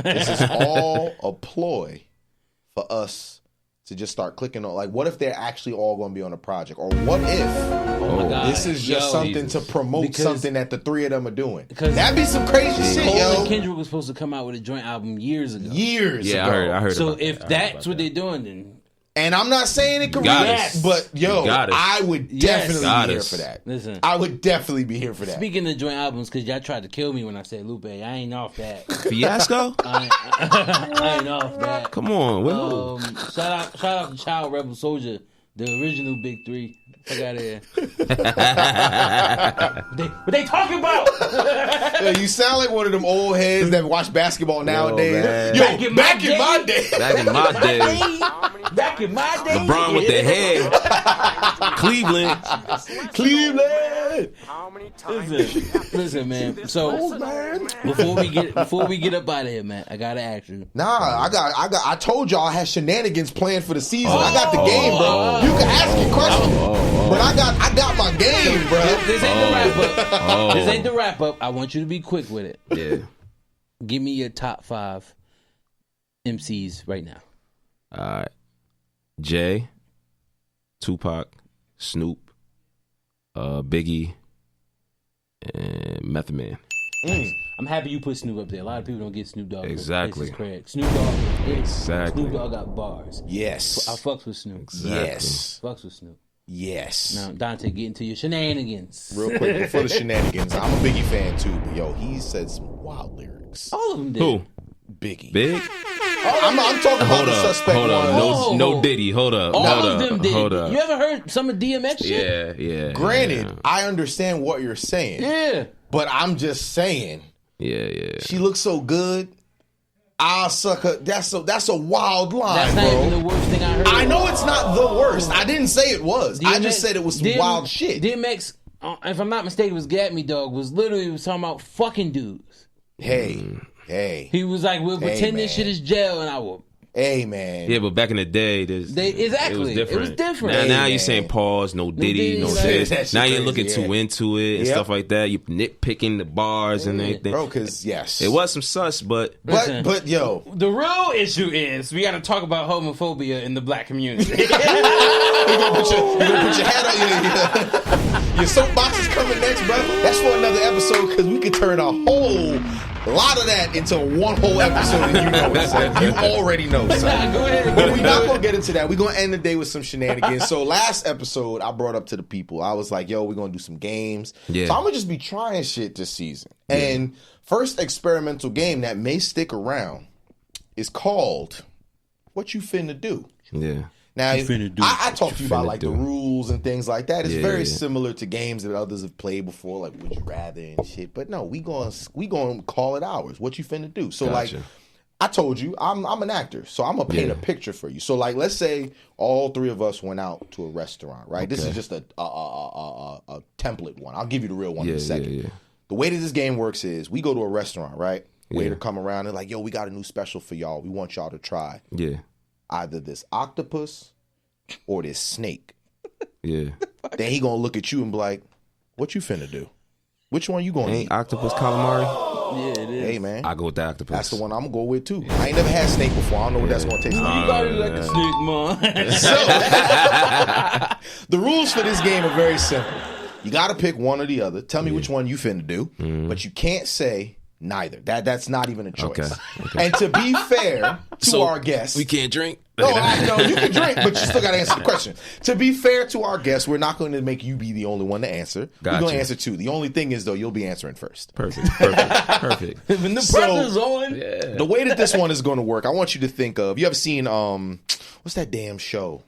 this is all a ploy for us to just start clicking on, like, what if they're actually all going to be on a project? Or what if my God. this is just something to promote something that the three of them are doing? Because that'd be some crazy shit, Cole yo. and Kendrick was supposed to come out with a joint album years ago. Yeah, ago. I heard. So if that's what they're doing, then. And I'm not saying it could react, but yo, I would definitely be here for that. Listen, I would definitely be here for that. Speaking of joint albums, because y'all tried to kill me when I said Lupe, I ain't off that. Fiasco? I ain't off that. Come on, shout out to Child Rebel Soldier, the original Big Three. Fuck out of here. What they talking about? Yo, you sound like one of them old heads that watch basketball nowadays. Back in my day. LeBron with the head. Cleveland. Listen, man. So before we get up out of here, man, I gotta ask you. I told y'all I had shenanigans planned for the season. I got the game, bro. You can ask your question. But I got my game, bro. This ain't the wrap up. This ain't the wrap up. I want you to be quick with it. Yeah. Give me your top 5 MCs right now. All right. Jay, Tupac, Snoop, Biggie, and Method Man. I'm happy you put Snoop up there. A lot of people don't get Snoop Dogg. Exactly. Snoop Dogg. Exactly. Snoop Dogg got bars. Yes. I fucks with Snoop. Exactly. Yes. Fucks with Snoop. Yes. Now, Dante, get into your shenanigans. Real quick, before the shenanigans, I'm a Biggie fan too, but yo, he said some wild lyrics. All of them did. Who? Biggie. Big? I'm talking about the suspect Hold one. up. No Diddy. Hold up. All of them did. Hold up. You ever heard some of DMX shit? Yeah. Granted, I understand what you're saying. Yeah. But I'm just saying. Yeah. She looks so good. I'll suck her. That's a wild line, That's not even the worst thing I heard. I know it's not the worst. I didn't say it was. I just said it was some wild shit. DMX, if I'm not mistaken, was Gat Me Dog, was talking about fucking dudes. Hey. He was like, we'll pretend this shit is jail, and I will. Hey, man. Yeah, but back in the day, it was different. It was different. Now you're saying pause, no Diddy, no this. Now you're looking too into it and stuff like that. You nitpicking the bars and everything. Bro, because, yes. It was some sus, but yo. The real issue is we got to talk about homophobia in the black community. You're going to put your hat on. Your soapbox is coming next, bro. That's for another episode because we could turn a whole lot of that into one whole episode, and you know it, son. You already know, son. Go ahead. But we're not going to get into that. We're going to end the day with some shenanigans. So last episode, I brought up to the people, I was like, yo, we're going to do some games. Yeah. So I'm going to just be trying shit this season. Yeah. And first experimental game that may stick around is called What You Finna Do. Yeah. Now, I talked to you about like the rules and things like that. It's very similar to games that others have played before, like Would You Rather and shit. But no, we gonna call it ours. What you finna do? So like, I told you, I'm an actor, so I'm gonna paint a picture for you. So like, let's say all three of us went out to a restaurant, right? Okay. This is just a template one. I'll give you the real one in a second. Yeah. The way that this game works is we go to a restaurant, right? Waiter come around and like, yo, we got a new special for y'all. We want y'all to try. Yeah. Either this octopus or this snake. Yeah. Then he gonna look at you and be like, what you finna do? Which one you gonna eat? Octopus calamari? Yeah, it is. Hey, man. I go with the octopus. That's the one I'm gonna go with, too. I ain't never had snake before. I don't know what that's gonna taste like. You probably like a snake, man. So, the rules for this game are very simple. You gotta pick one or the other. Tell me which one you finna do, but you can't say neither. That's not even a choice. Okay. And to be fair to our guests, we can't drink. No, you can drink, but you still got to answer the question. To be fair to our guests, we're not going to make you be the only one to answer. We're going to answer two. The only thing is, though, you'll be answering first. Perfect. When the pressure's on. Yeah. The way that this one is going to work, I want you to think of, you ever seen, what's that damn show?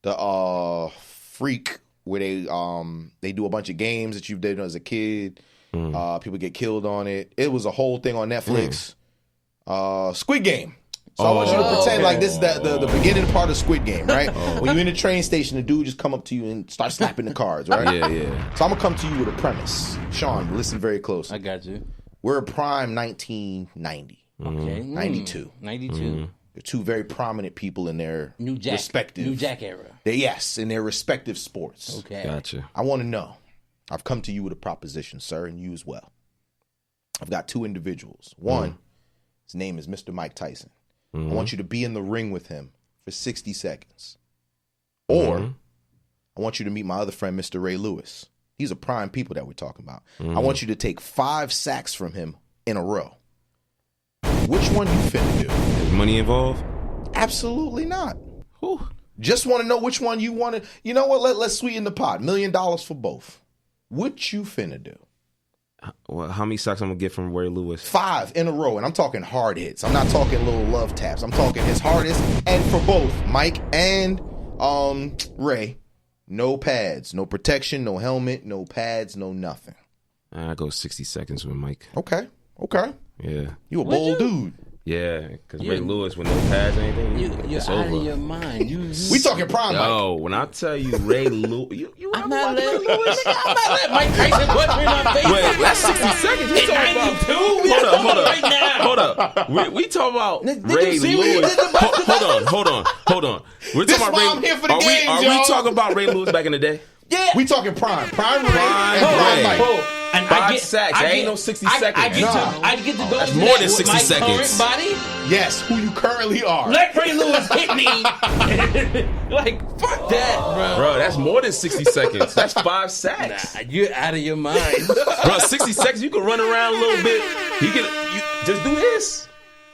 The Freak, where they do a bunch of games that you did as a kid. People get killed on it. It was a whole thing on Netflix. Squid Game. So I want you to pretend like this is the beginning part of Squid Game, right? When you're in the train station, the dude just come up to you and start slapping the cards, right? Yeah. So I'm going to come to you with a premise. Sean, listen very close. I got you. We're prime 1990. Okay. 92. 92. They're two very prominent people in their respective... New Jack era. In their respective sports. Okay. Gotcha. I want to know. I've come to you with a proposition, sir, and you as well. I've got two individuals. One, his name is Mr. Mike Tyson. I want you to be in the ring with him for 60 seconds. Or I want you to meet my other friend, Mr. Ray Lewis. These are prime people that we're talking about. I want you to take 5 sacks from him in a row. Which one you finna do? Is money involved? Absolutely not. Whew. Just want to know which one you want to. You know what? Let's sweeten the pot. $1 million for both. What you finna do? Well, how many sacks I'm gonna get from Ray Lewis? 5 in a row, and I'm talking hard hits. I'm not talking little love taps. I'm talking his hardest. And for both Mike and Ray, no pads, no protection, no helmet, no pads, no nothing. I go 60 seconds with Mike. Okay. Yeah. You a bold dude. Yeah, because Ray Lewis with no pads or anything, You're it's out over. of your mind. We talking prime Mike. Yo, when I tell you Ray Lewis, you I'm not letting Mike Tyson put me in my face. Wait, that's 60 seconds. We talking about 92? Hold up. Right now. Hold up. We talking about Did Ray you see what he Lewis. did to Busta Hold on. We're This talking why about I'm Ray. here for the Are games, we y'all. talking about Ray Lewis back in the day? Yeah. We talking prime Ray, and Ray. prime Mike. And 5 sacks. That ain't no 60 seconds. I get to go That's into more that than with 60 my seconds. current body. Yes, who you currently are. Let Ray Lewis hit me. Like, fuck that, bro. Bro, that's more than 60 seconds. That's 5 sacks. Nah, you're out of your mind. Bro, 60 seconds, you can run around a little bit. You just do this.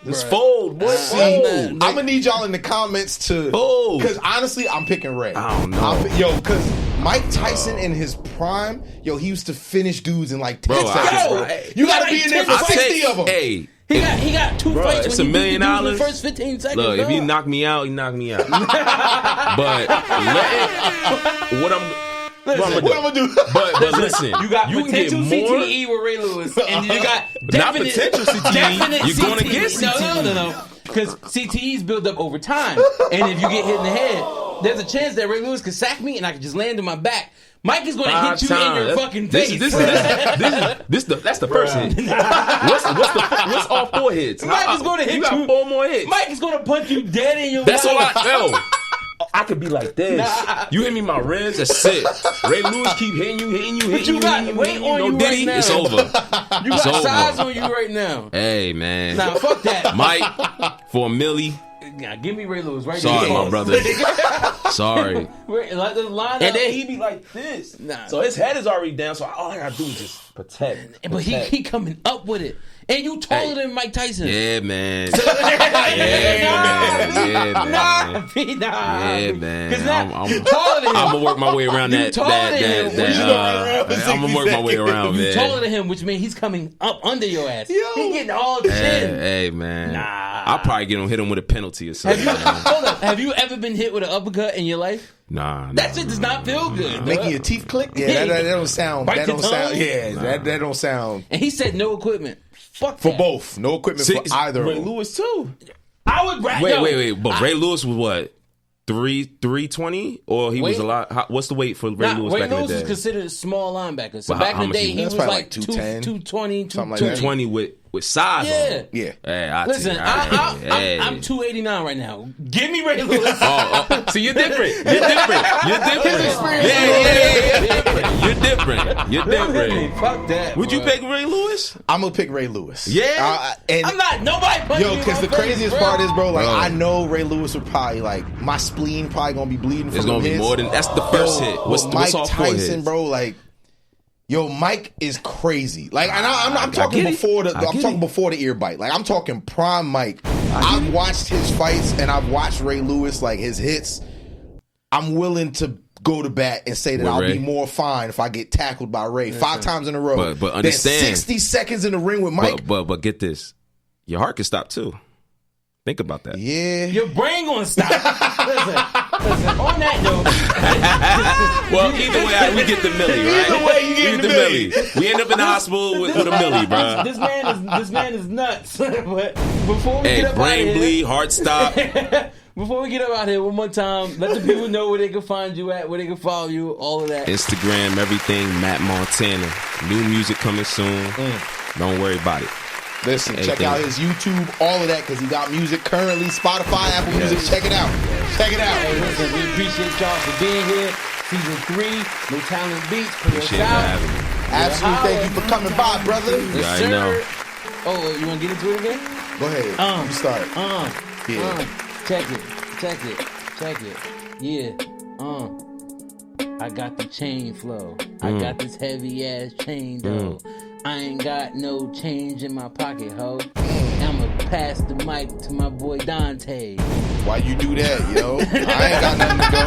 Just fold, boy. Fold. I'm gonna need y'all in the comments to, because honestly, I'm picking Ray. I don't know. Because Mike Tyson in his prime, he used to finish dudes in like 10 Bro, seconds, bro. You gotta be in there for 60 of them. Hey, He got 2 bro, fights it's when $1 he million. beat the dude in the first 15 seconds. Look, if bro. you knock me out, you knock me out. But what I'm gonna do? But listen, You got can get potential more. CTE with Ray Lewis, and you got Not potential CTE. definite You're gonna CTE. get CTE. No. Because CTEs build up over time, and if you get hit in the head, there's a chance that Ray Lewis could sack me, and I could just land on my back. Mike is going to hit you in your fucking face. That's the first hit. What's all 4 hits? Mike is going to hit you. You got 4 more hits. Mike is going to punch you dead in your That's mouth. all I could be like this. You hit me in my ribs, that's it. Ray Lewis keep hitting you. But you got weight on you Diddy, right now. it's over. You got size on you right now. Hey, man. Nah, fuck that. Mike, for $1 million. Nah, give me Ray Lewis right Sorry, now. my brother. Sorry. Like the line And up. then he be like this. Nah. So his head is already down, so all I gotta do is just protect. But he coming up with it. And you taller than Mike Tyson. Yeah, man. Nah. Yeah, man. Because now you I'm taller than him. gonna work my way around that. taller than him. I'm gonna work my way around, You man. taller than him, which means he's coming up under your ass. He getting all the chin. Hey, man. Nah. I'll probably hit him with a penalty or something. Hold up. Have you ever been hit with an uppercut in your life? Nah. That shit does not feel good. Making dog. your teeth click? Yeah, that don't sound. Bite That your don't sound. tongue? Yeah, that don't sound. And he said no equipment. Fuck For that. both, no equipment for either. Ray Lewis too. I would rather. Wait. But Ray Lewis was what? 320, or he was a lot. What's the weight for Ray Lewis Ray back Lewis in the was day? considered a small linebacker. So But back how in the much day, he he was? was That's like probably like 220, something like that. 220 with size. Yeah. on him. Yeah. Hey, Listen, I'm 289 right now. Give me Ray Lewis. See, you're different. You're different. You're different. Fuck that. Would you bro. pick Ray Lewis? I'm gonna pick Ray Lewis. Yeah? And I'm not. Nobody punching me. because in the my face, craziest bro. part is, bro, like Bro. I know Ray Lewis would probably my spleen probably gonna be bleeding. From It's gonna them be hits. more than that's the first hit. What's Mike all 4 Tyson, hits? bro? Like, Mike is crazy. Like, and I'm talking get it. before the I get it. before the ear bite. Like, I'm talking prime Mike. I've watched his fights and I've watched Ray Lewis, like his hits. I'm willing to go to bat and say that With I'll Ray? be more fine if I get tackled by Ray 5 times in a row. But understand, than 60 seconds in the ring with Mike. But get this, your heart can stop too. Think about that. Yeah. Your brain gonna stop. listen. On that note, Well, either way, we get the milli, right? Either way, you get the milli. We end up in the hospital with a milli, bro. this man is nuts. But before we Hey, get up out brain of bleed, here, heart stop. before we get up out here, one more time, let the people know where they can find you at, where they can follow you, all of that. Instagram, everything, Matt Montana. New music coming soon. Don't worry about it. Listen, check Anything. out his YouTube, all of that, because he got music currently, Spotify, Apple Music. Check it out. Check it out. Hey, listen, we appreciate y'all for being here. Season 3, No Talent Beats. Appreciate you having me. Absolutely. Thank you for coming by, brother. Yeah, I know. Oh, you want to get into it again? Go ahead. You start. Yeah. Check it. Check it. Yeah. I got the chain flow. I got this heavy ass chain though. I ain't got no change in my pocket, ho. I'ma pass the mic to my boy Dante. Why you do that, yo? I ain't got nothing to go.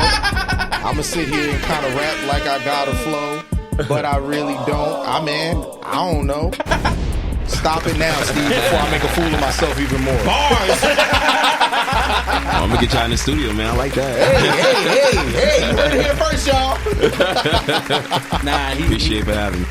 I'ma sit here and kind of rap like I got a flow, but I really don't. I don't know. Stop it now, Steve, before I make a fool of myself even more. Bars! I'm gonna get y'all in the studio, man. I like that. Hey, you heard it here first, y'all. Appreciate it for having me.